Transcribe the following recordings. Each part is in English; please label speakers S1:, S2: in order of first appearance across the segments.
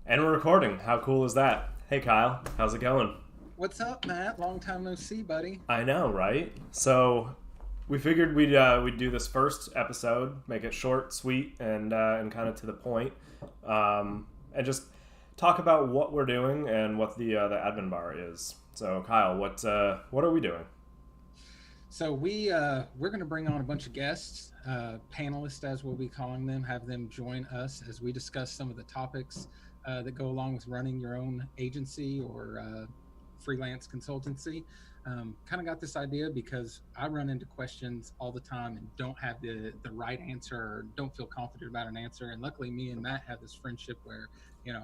S1: And we're recording. How cool is that? Hey Kyle, how's it going?
S2: What's up, Matt? Long time no see, buddy.
S1: I know, right? So we figured we'd do this first episode, make it short, sweet, and kind of to the point, and just talk about what we're doing and what the admin bar is. So Kyle, what are we doing?
S2: So we're going to bring on a bunch of guests, panelists, as we'll be calling them, have them join us as we discuss some of the topics that go along with running your own agency or freelance consultancy. Kind of got this idea because I run into questions all the time and don't have the right answer or don't feel confident about an answer. And luckily, me and Matt have this friendship where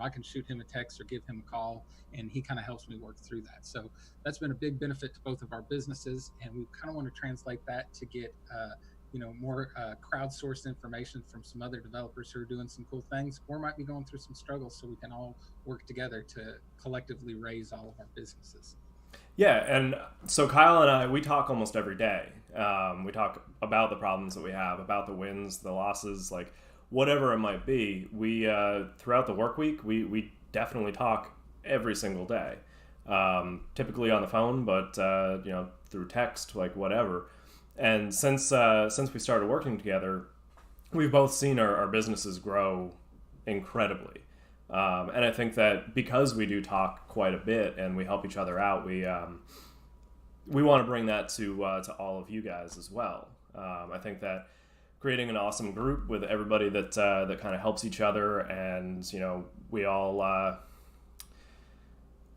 S2: I can shoot him a text or give him a call, and he kind of helps me work through that. So that's been a big benefit to both of our businesses, and we kind of want to translate that to get more crowdsourced information from some other developers who are doing some cool things or might be going through some struggles, so we can all work together to collectively raise all of our businesses.
S1: Yeah, and so Kyle and I, we talk almost every day. We talk about the problems that we have, about the wins, the losses, like whatever it might be. We throughout the work week, we definitely talk every single day. Typically on the phone, but through text, like whatever. And since we started working together, we've both seen our businesses grow incredibly. And I think that because we do talk quite a bit and we help each other out, we want to bring that to all of you guys as well. I think that creating an awesome group with everybody that kind of helps each other, and we all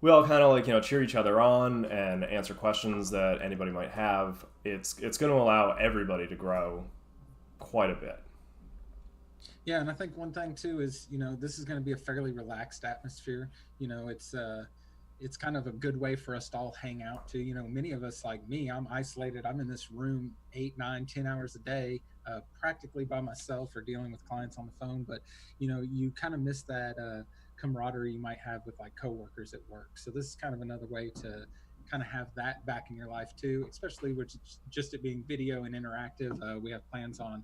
S1: kind of like cheer each other on and answer questions that anybody might have. It's going to allow everybody to grow quite a bit.
S2: Yeah, and I think one thing too is this is going to be a fairly relaxed atmosphere. It's kind of a good way for us to all hang out too. Many of us, like me, I'm isolated. I'm in this room 8, 9, 10 hours a day, practically by myself or dealing with clients on the phone. But you kind of miss that camaraderie you might have with like coworkers at work. So this is kind of another way to kind of have that back in your life too, especially with just it being video and interactive. We have plans on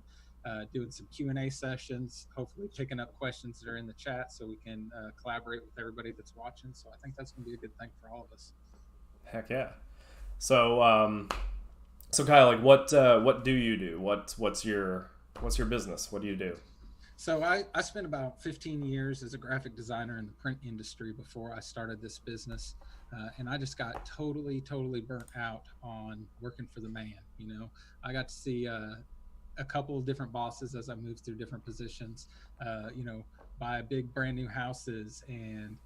S2: doing some Q&A sessions, hopefully picking up questions that are in the chat so we can collaborate with everybody that's watching. So I think that's going to be a good thing for all of us.
S1: Heck yeah. So Kyle, like what do you do? What's your business? What do you do?
S2: So I spent about 15 years as a graphic designer in the print industry before I started this business. And I just got totally burnt out on working for the man. I got to see a couple of different bosses as I moved through different positions, buy big brand new houses and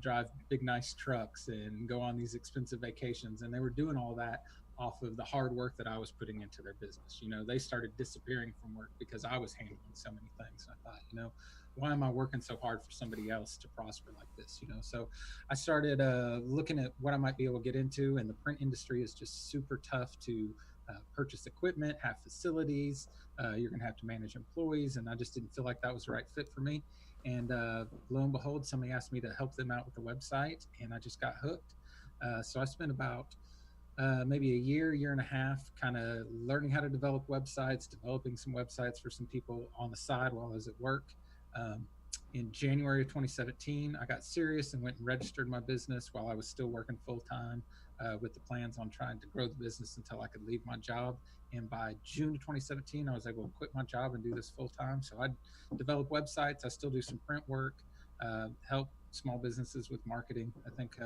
S2: drive big nice trucks and go on these expensive vacations. And they were doing all that off of the hard work that I was putting into their business. They started disappearing from work because I was handling so many things. And I thought, why am I working so hard for somebody else to prosper like this? So I started looking at what I might be able to get into, and the print industry is just super tough to purchase equipment, have facilities. You're going to have to manage employees, and I just didn't feel like that was the right fit for me. And lo and behold, somebody asked me to help them out with the website, and I just got hooked. So I spent about maybe a year and a half kind of learning how to develop websites, developing some websites for some people on the side while I was at work. Um, in January of 2017, I got serious and went and registered my business while I was still working full time, with the plans on trying to grow the business until I could leave my job. And by June of 2017, I was able to quit my job and do this full time. So I develop websites. I still do some print work, help small businesses with marketing. I think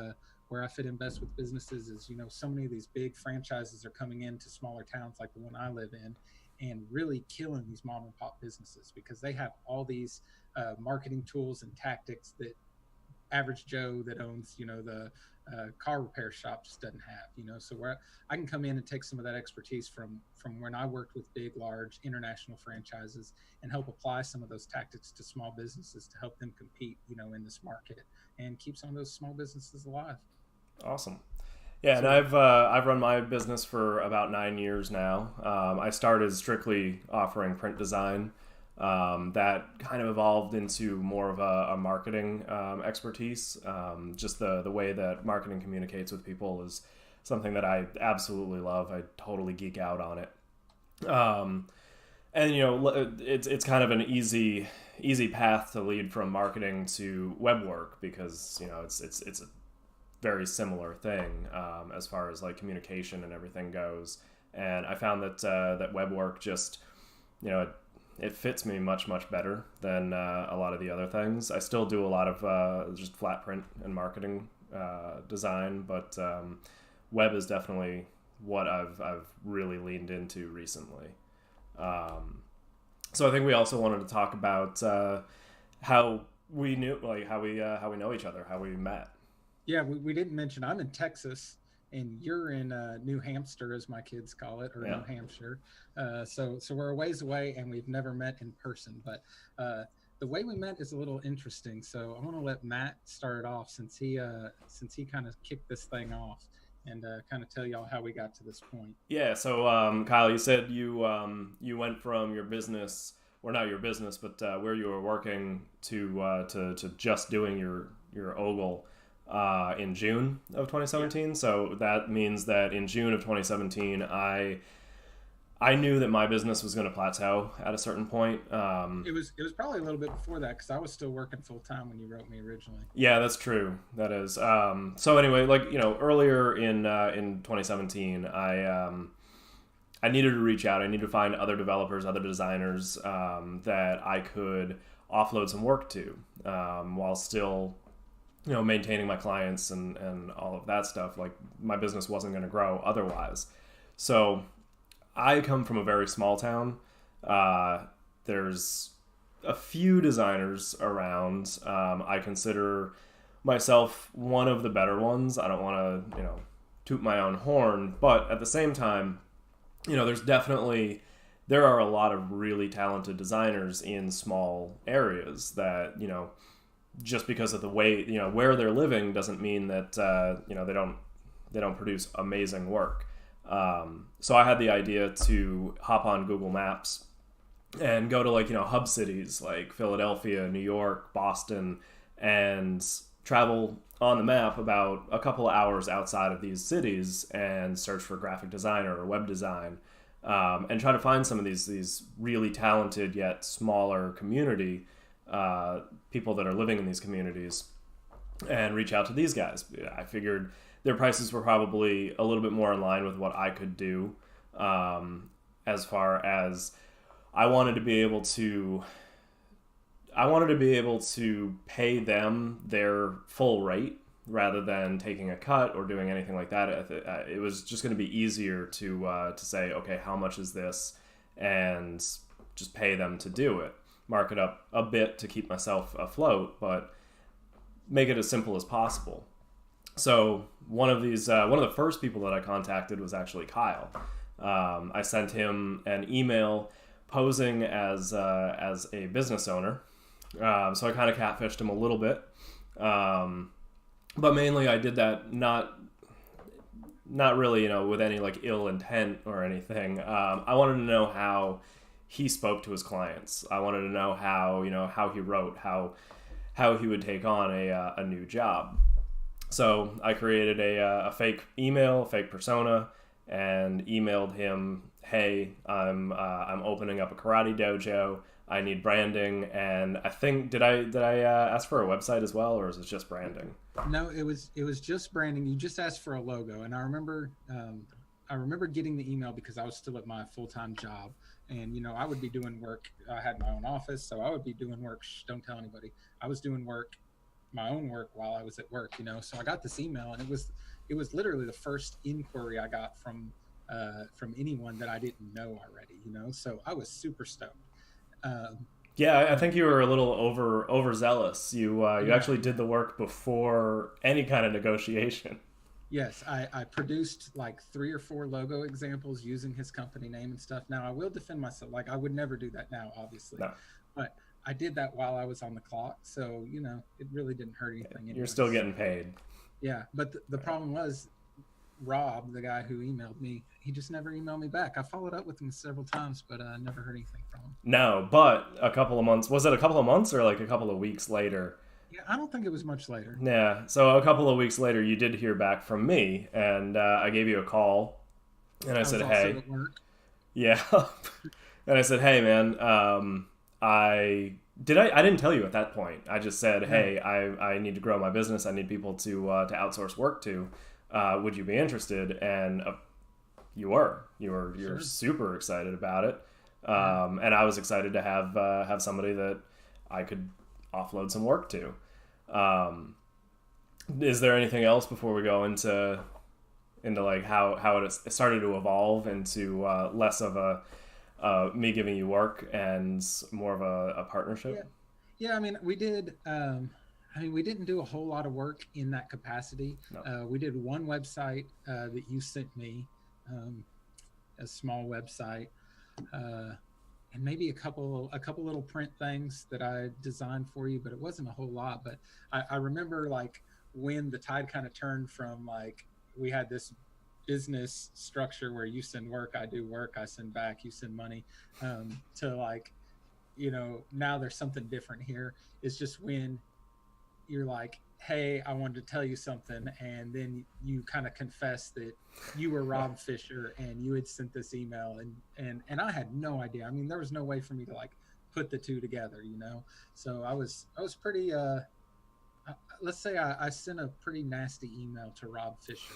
S2: where I fit in best with businesses is, so many of these big franchises are coming into smaller towns like the one I live in and really killing these mom and pop businesses because they have all these marketing tools and tactics that average Joe that owns, the car repair shop just doesn't have, so where I can come in and take some of that expertise from when I worked with big, large international franchises and help apply some of those tactics to small businesses to help them compete, in this market and keep some of those small businesses alive.
S1: Awesome. Yeah, and
S2: So
S1: I've run my business for about 9 years now. I started strictly offering print design. That kind of evolved into more of a marketing expertise. Just the way that marketing communicates with people is something that I absolutely love. I totally geek out on it. And it's kind of an easy path to lead from marketing to web work, because it's a very similar thing, as far as like communication and everything goes. And I found that that web work just, it fits me much better than a lot of the other things. I still do a lot of just flat print and marketing design, but web is definitely what I've really leaned into recently. So I think we also wanted to talk about how we knew, like how we know each other, how we met.
S2: Yeah, we didn't mention I'm in Texas and you're in New Hampshire, as my kids call it, or
S1: Yeah.
S2: New Hampshire. So we're a ways away and we've never met in person. But the way we met is a little interesting. So I want to let Matt start it off, since he kind of kicked this thing off, and kind of tell y'all how we got to this point.
S1: Yeah. So Kyle, you said you went from your business, or not your business, but where you were working to just doing your ogle in June of 2017. So that means that in June of 2017, I knew that my business was going to plateau at a certain point.
S2: It was probably a little bit before that, because I was still working full time when you wrote me originally.
S1: Yeah, that's true. That is. So anyway, like earlier in 2017, I needed to reach out. I needed to find other developers, other designers that I could offload some work to, while still maintaining my clients and all of that stuff. Like, my business wasn't going to grow otherwise. So I come from a very small town. There's a few designers around. I consider myself one of the better ones. I don't want to, toot my own horn, but at the same time, there are a lot of really talented designers in small areas that, just because of the way, where they're living doesn't mean that, they don't produce amazing work. So I had the idea to hop on Google Maps and go to hub cities like Philadelphia, New York, Boston, and travel on the map about a couple of hours outside of these cities and search for graphic design or web design, and try to find some of these really talented yet smaller community people that are living in these communities, and reach out to these guys. I figured their prices were probably a little bit more in line with what I could do, as far as I wanted to be able to pay them their full rate rather than taking a cut or doing anything like that. It was just going to be easier to say, okay, how much is this, and just pay them to do it. Mark it up a bit to keep myself afloat, but make it as simple as possible. So one of the first people that I contacted was actually Kyle. I sent him an email posing as a business owner. So I kind of catfished him a little bit. But mainly I did that not really, with any ill intent or anything. I wanted to know how he spoke to his clients. I wanted to know how he wrote, how he would take on a new job. So I created a fake email, a fake persona, and emailed him, "Hey, I'm opening up a karate dojo. I need branding." And I think did I ask for a website as well, or is it just branding?
S2: No, it was just branding. You just asked for a logo, and I remember getting the email because I was still at my full-time job, and I would be doing work. I had my own office, so I would be doing work. Don't tell anybody. I was doing my own work while I was at work. So I got this email, and it was literally the first inquiry I got from anyone that I didn't know already. So I was super stoked.
S1: Yeah, I think you were a little overzealous. You
S2: Yeah.
S1: actually did the work before any kind of negotiation.
S2: Yes, I produced like 3 or 4 logo examples using his company name and stuff. Now I will defend myself. Like, I would never do that now, obviously.
S1: No.
S2: But I did that while I was on the clock, so it really didn't hurt anything.
S1: You're still getting paid.
S2: Yeah, but the problem was, Rob, the guy who emailed me, he just never emailed me back. I followed up with him several times, but I never heard anything from him.
S1: No, but a couple of months. Was it a couple of months or like a couple of weeks later?
S2: Yeah, I don't think it was much later.
S1: Yeah, so a couple of weeks later, you did hear back from me, and I gave you a call, and I said,
S2: was also
S1: "Hey,
S2: at work.
S1: yeah," and I said, "Hey, man, I I didn't tell you at that point. I just said,
S2: No,
S1: hey, I need to grow my business. I need people to outsource work to. Would you be interested? And you're
S2: sure.
S1: super excited about it.
S2: Yeah.
S1: And I was excited to have somebody that I could offload some work to. Um, is there anything else before we go into like how it started to evolve into less of a me giving you work and more of a
S2: Yeah.
S1: partnership?
S2: Yeah. I mean, we didn't do a whole lot of work in that capacity.
S1: No.
S2: We did one website that you sent me, um, a small website, uh, and maybe a couple little print things that I designed for you, but it wasn't a whole lot. But I remember like when the tide kind of turned from like we had this business structure where you send work, I do work, I send back, you send money, to like, now there's something different here. It's just when you're like, hey, I wanted to tell you something, and then you kind of confess that you were Rob Fisher and you had sent this email, and I had no idea. I mean, there was no way for me to like put the two together. So I was pretty let's say I sent a pretty nasty email to Rob Fisher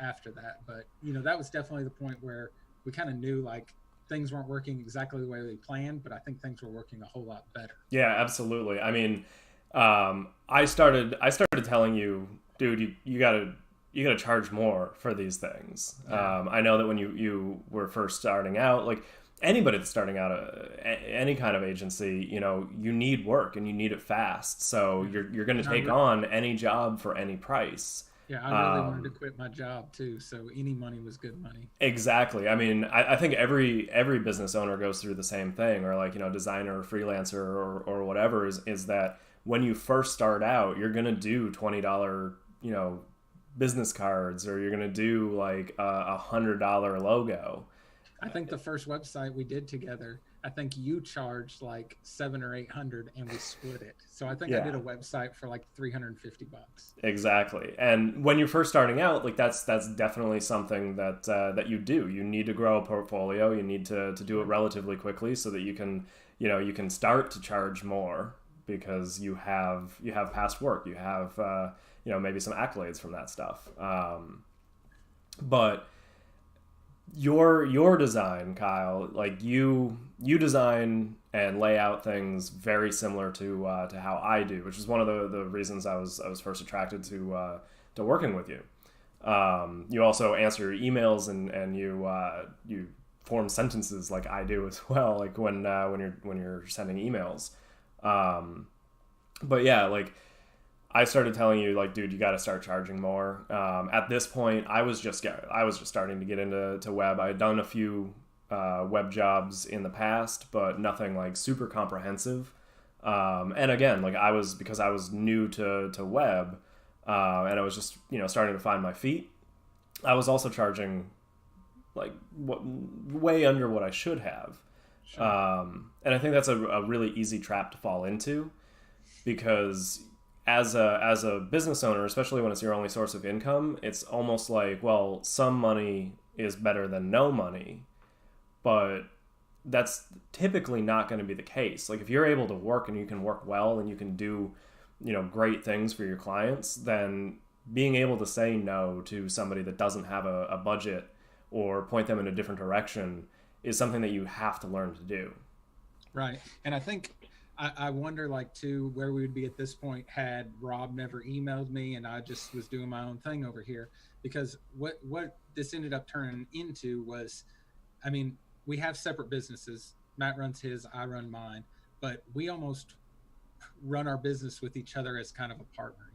S2: after that. But that was definitely the point where we kind of knew like things weren't working exactly the way we planned, but I think things were working a whole lot better.
S1: Yeah, absolutely. I mean, I started telling you, dude, you gotta charge more for these things.
S2: Yeah.
S1: I know that when you were first starting out, like anybody that's starting out any kind of agency, you need work and you need it fast. So
S2: Yeah.
S1: you're gonna
S2: And
S1: take on any job for any price.
S2: yeah, I really wanted to
S1: Um,
S2: quit my job too, so any money was good money.
S1: Exactly. I mean, I think every business owner goes through the same thing, or like designer or freelancer or whatever. Is that when you first start out, you're gonna do $20 business cards, or you're gonna do like $100 logo.
S2: I think the first website we did together, I think you charged like 7 or 800, and we split it. So I think I did
S1: Yeah,
S2: a website for like $350.
S1: exactly. And when you're first starting out, like that's definitely something that you do. You need to grow a portfolio. You need to do it
S2: Sure.
S1: relatively quickly so that you can start to charge more because you have past work. You have maybe some accolades from that stuff. But your design, Kyle, like you design and lay out things very similar to how I do, which is one of the reasons I was first attracted to working with you. You also answer your emails and you form sentences like I do as well, like when you're sending emails. Um, but yeah, like I started telling you, like, dude, you got to start charging more. At this point, I was just starting to get into web. I had done a few web jobs in the past, but nothing like super comprehensive. And again, like because I was new to web, and I was just starting to find my feet. I was also charging like way under what I should have.
S2: Sure.
S1: And I think that's a really easy trap to fall into because as a business owner, especially when it's your only source of income, it's almost like, well, some money is better than no money, but that's typically not going to be the case. Like if you're able to work and you can work well and you can do, great things for your clients, then being able to say no to somebody that doesn't have a budget or point them in a different direction is something that you have to learn to do.
S2: Right. And I think I wonder like too where we would be at this point had Rob never emailed me and I just was doing my own thing over here. Because what this ended up turning into was, I mean, we have separate businesses. Matt runs his, I run mine, but we almost run our business with each other as kind of a partner.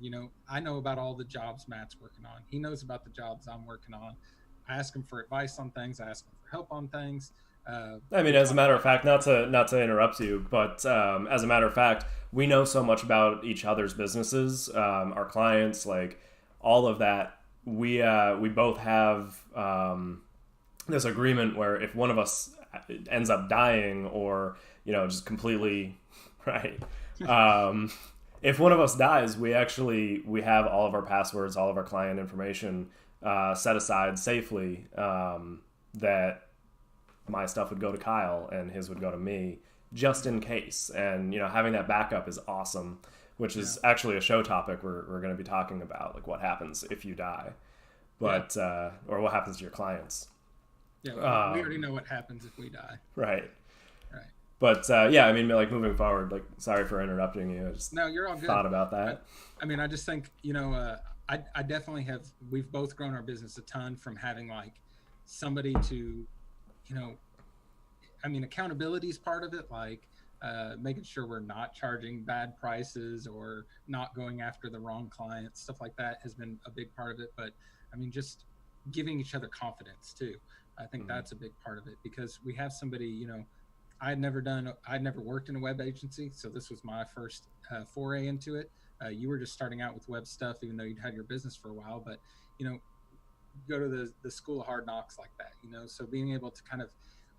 S2: I know about all the jobs Matt's working on. He knows about the jobs I'm working on. I ask him for advice on things. I ask him for help on things.
S1: I mean,
S2: We
S1: as a
S2: talk
S1: matter of
S2: about
S1: fact, not to interrupt you, but as a matter of fact, we know so much about each other's businesses, our clients, like all of that. We both have this agreement where if one of us ends up dying or just completely right, um, if one of us dies, we have all of our passwords, all of our client information set aside safely. That my stuff would go to Kyle and his would go to me, just in case. And, having that backup is awesome, which is actually a show topic we're going to be talking about, like what happens if you die, but, or what happens to your clients.
S2: Yeah. We already know what happens if we die.
S1: Right.
S2: Right.
S1: But I mean, like moving forward, like sorry for interrupting you. I just
S2: No, you're all good.
S1: thought about that.
S2: I mean, I just think, I definitely have, we've both grown our business a ton from having like somebody to, I mean, accountability is part of it. Like making sure we're not charging bad prices or not going after the wrong clients, stuff like that has been a big part of it. But I mean, just giving each other confidence too. I think that's a big part of it, because we have somebody, I'd never worked in a web agency. So this was my first foray into it. You were just starting out with web stuff, even though you'd had your business for a while, but, go to the school of hard knocks like that, so being able to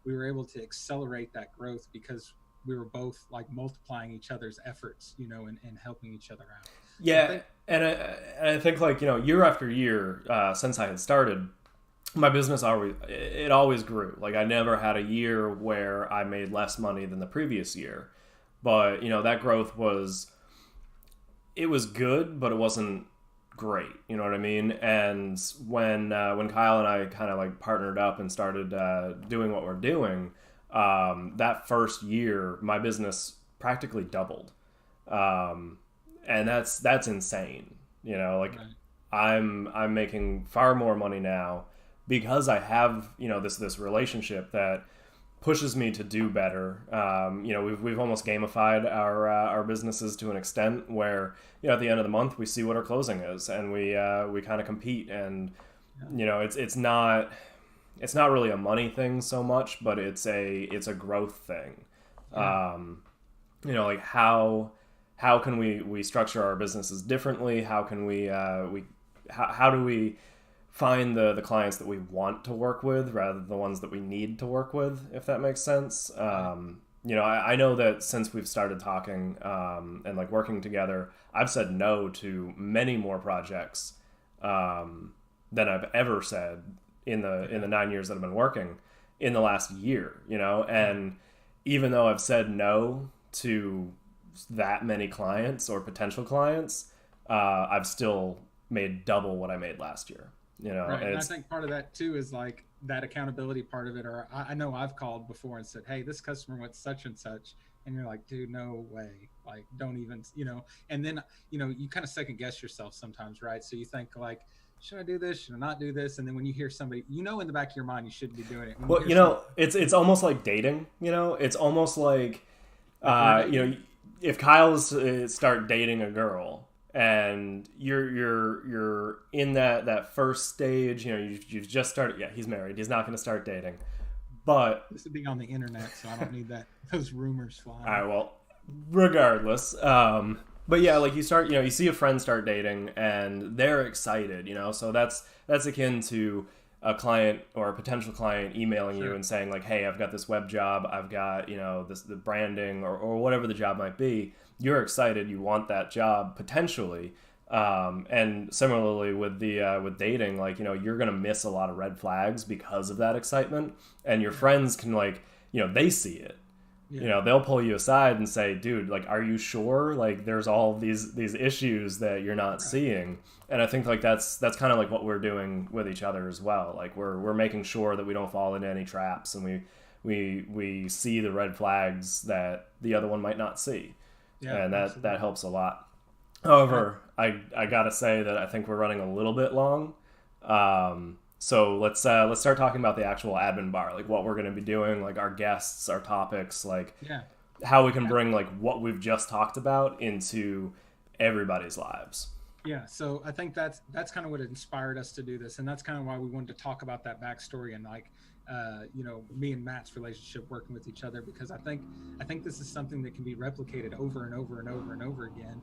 S2: we were able to accelerate that growth because we were both like multiplying each other's efforts, and helping each other out.
S1: Yeah. And I think like, year after year, since I had started, my business always grew. Like I never had a year where I made less money than the previous year, but that growth was good, but it wasn't great. You know what I mean? And when Kyle and I kind of like partnered up and started doing what we're doing, that first year my business practically doubled, and that's insane. Like
S2: Right.
S1: I'm making far more money now because I have this relationship that pushes me to do better. We've almost gamified our businesses to an extent where at the end of the month we see what our closing is, and we kind of compete. And it's not really a money thing so much, but it's a growth thing.
S2: Yeah.
S1: Like how can we structure our businesses differently? How can how do we find the clients that we want to work with rather than the ones that we need to work with, if that makes sense. I know that since we've started talking and like working together, I've said no to many more projects than I've ever said in the 9 years that I've been working in the last year, and even though I've said no to that many clients or potential clients, I've still made double what I made last year.
S2: Right. And I think part of that too is like that accountability part of it. Or I know I've called before and said, hey, this customer went such and such. And you're like, dude, no way. Like, don't even, and then, you kind of second guess yourself sometimes, right? So you think like, should I do this? Should I not do this? And then when you hear somebody, in the back of your mind, you shouldn't be doing it.
S1: Well, it's almost like dating, it's almost like, if Kyle's start dating a girl, and you're in that first stage, you've just started. Yeah, he's married. He's not going to start dating, but
S2: this is being on the internet, so I don't need those rumors flying.
S1: All right, well, regardless, but yeah, like you start, you see a friend start dating, and they're excited, so that's akin to a client or a potential client emailing you and saying like, hey, I've got this web job, I've got the branding or whatever the job might be. You're excited, you want that job potentially, and similarly with with dating, like you're gonna miss a lot of red flags because of that excitement, and your friends can like they see it. They'll pull you aside and say, dude, like, are you sure? Like, there's all these issues that you're not seeing. And I think like that's kind of like what we're doing with each other as well. Like we're making sure that we don't fall into any traps, and we see the red flags that the other one might not see. Yeah, and that helps a lot. However, I gotta say that I think we're running a little bit long. So let's start talking about the actual admin bar, like what we're going to be doing, like our guests, our topics, like how we can bring like what we've just talked about into everybody's lives.
S2: Yeah, so I think that's kind of what inspired us to do this, and that's kind of why we wanted to talk about that backstory and like me and Matt's relationship working with each other, because I think this is something that can be replicated over and over and over and over again.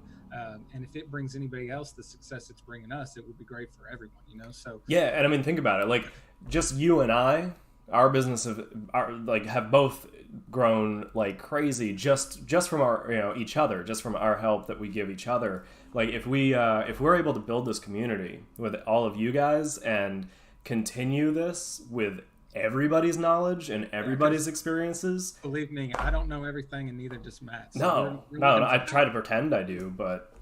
S2: And if it brings anybody else the success it's bringing us, it would be great for everyone, So
S1: yeah, and I mean, think about it. Like, just you and I, our business have both grown like crazy just from our each other, just from our help that we give each other. Like, if we're able to build this community with all of you guys and continue this with everybody's knowledge and
S2: Yeah,
S1: everybody's
S2: because
S1: experiences.
S2: believe me, I don't know everything, and neither does Matt. So
S1: No,
S2: we're
S1: no, no,
S2: looking
S1: I
S2: for
S1: try
S2: that.
S1: to pretend I do, but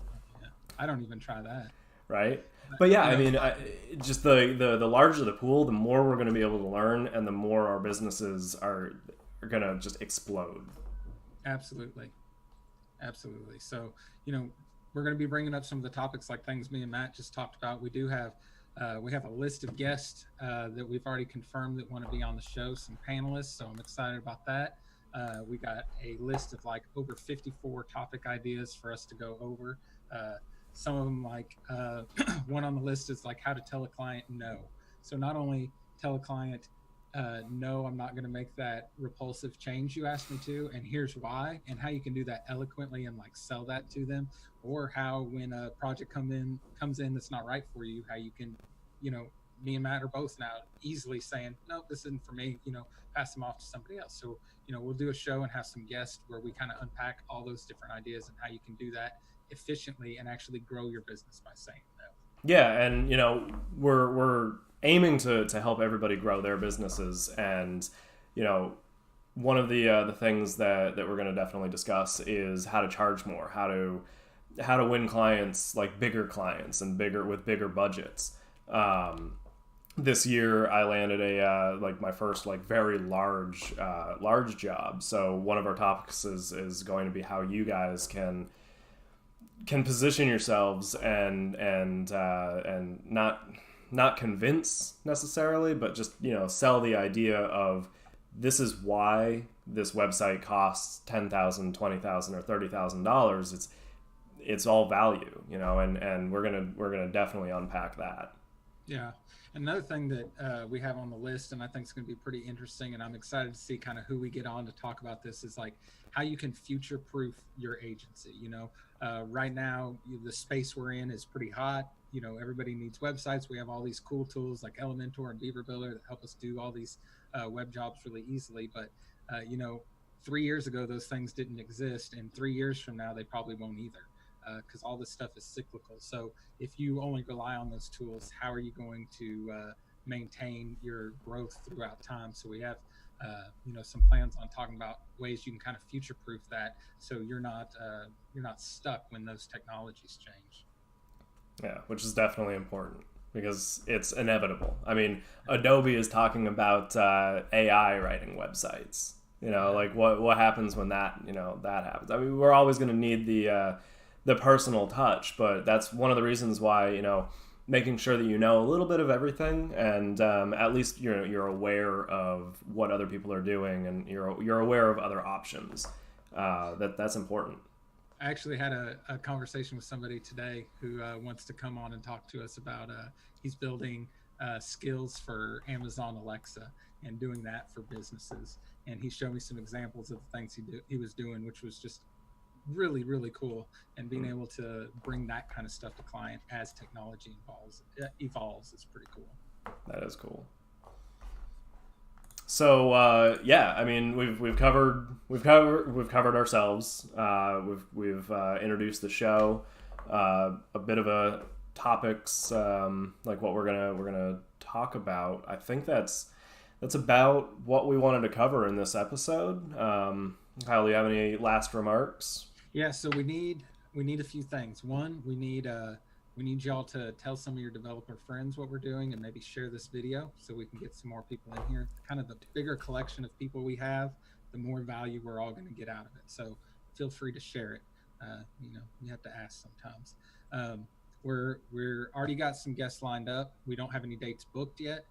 S2: Yeah, I don't even try that.
S1: right.
S2: But
S1: But yeah,
S2: you
S1: I
S2: know,
S1: mean, just the larger the pool, the more we're going to be able to learn, and the more our businesses are going to just explode.
S2: absolutely, absolutely. So we're going to be bringing up some of the topics like things me and Matt just talked about. We have a list of guests that we've already confirmed that want to be on the show. Some panelists, so I'm excited about that. We got a list of like over 54 topic ideas for us to go over. Some of them, like one on the list, is like how to tell a client no. So not only tell a client no, I'm not going to make that repulsive change you asked me to, and here's why, and how you can do that eloquently and like sell that to them, or how when a project comes in that's not right for you, how you can, you know, me and Matt are both now easily saying, no, this isn't for me, pass them off to somebody else. So, we'll do a show and have some guests where we kind of unpack all those different ideas and how you can do that efficiently and actually grow your business by saying no.
S1: Yeah, and we're aiming to help everybody grow their businesses, and you know one of the things that we're going to definitely discuss is how to charge more, how to win clients, like bigger clients and bigger with bigger budgets. This year I landed a like my first like very large job. So one of our topics is going to be how you guys can position yourselves and not convince necessarily, but just sell the idea of this is why this website costs $10,000, $20,000, or $30,000. It's all value, and we're gonna definitely unpack that.
S2: Yeah. Another thing that we have on the list, and I think it's going to be pretty interesting, and I'm excited to see kind of who we get on to talk about this, is like how you can future proof your agency. Right now, the space we're in is pretty hot. Everybody needs websites. We have all these cool tools like Elementor and Beaver Builder that help us do all these web jobs really easily. But, 3 years ago, those things didn't exist. And 3 years from now, they probably won't either, because all this stuff is cyclical. So if you only rely on those tools, how are you going to maintain your growth throughout time? So we have, some plans on talking about ways you can kind of future-proof that, so you're not stuck when those technologies change.
S1: Yeah, which is definitely important because it's inevitable. I mean, Adobe is talking about AI writing websites.
S2: Yeah,
S1: Like what happens when that happens. I mean, we're always going to need the personal touch, but that's one of the reasons why making sure that you know a little bit of everything, and at least you're aware of what other people are doing, and you're aware of other options. That's important.
S2: I actually had a conversation with somebody today who wants to come on and talk to us about he's building skills for Amazon Alexa and doing that for businesses. And he showed me some examples of the things he was doing, which was just really, really cool. And being able to bring that kind of stuff to client as technology evolves is pretty cool.
S1: That is cool. So yeah, I mean we've covered ourselves. We've introduced the show, a bit of a topics, like what we're gonna talk about. I think that's about what we wanted to cover in this episode. Kyle, do you have any last remarks?
S2: Yeah, so we need a few things. One, we need y'all to tell some of your developer friends what we're doing and maybe share this video so we can get some more people in here. Kind of the bigger collection of people we have, the more value we're all going to get out of it. So feel free to share it. You have to ask sometimes. We're already got some guests lined up. We don't have any dates booked yet,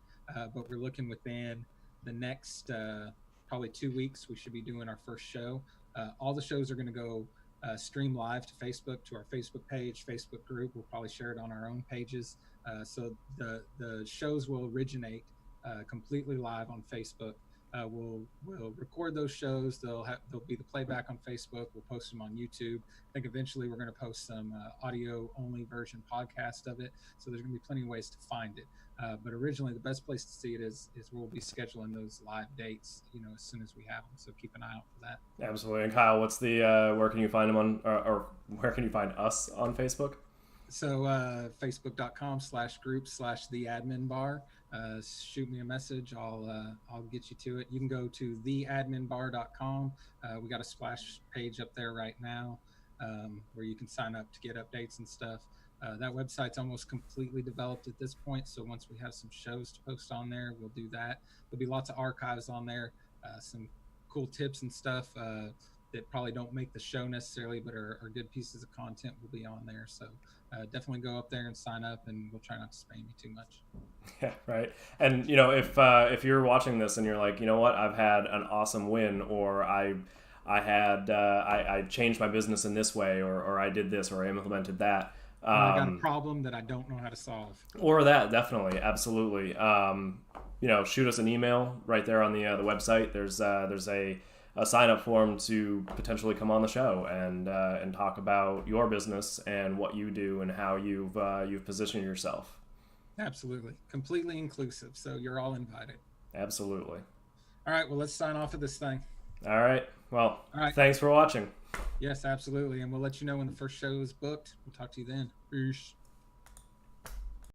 S2: but we're looking within the next probably 2 weeks. We should be doing our first show. All the shows are going to go stream live to Facebook, to our Facebook page, Facebook group. We'll probably share it on our own pages. So the shows will originate completely live on Facebook. We'll record those shows. They'll be the playback on Facebook. We'll post them on YouTube. I think eventually we're going to post some audio only version podcast of it. So there's going to be plenty of ways to find it. But originally, the best place to see it is we'll be scheduling those live dates, as soon as we have them. So keep an eye out for that.
S1: Absolutely. And Kyle, what's the where can you find them on, or where can you find us on Facebook?
S2: So facebook.com/group/the admin bar. Shoot me a message. I'll get you to it. You can go to theadminbar.com. We got a splash page up there right now where you can sign up to get updates and stuff. That website's almost completely developed at this point. So once we have some shows to post on there, we'll do that. There'll be lots of archives on there, some cool tips and stuff that probably don't make the show necessarily, but are good pieces of content will be on there. So definitely go up there and sign up, and we'll try not to spam you too much.
S1: Yeah, right. And if you're watching this and you're like, you know what, I've had an awesome win, or I changed my business in this way, or I did this, or I implemented that.
S2: Or I got a problem that I don't know how to solve.
S1: Or that, definitely, absolutely. Shoot us an email right there on the website. There's a sign up form to potentially come on the show and talk about your business and what you do and how you've positioned yourself.
S2: Absolutely. Completely inclusive. So you're all invited.
S1: Absolutely.
S2: All right. Well, let's sign off of this thing.
S1: All right. Well,
S2: all right.
S1: Thanks for watching.
S2: Yes, absolutely. And we'll let you know when the first show is booked. We'll talk to you then. Peace.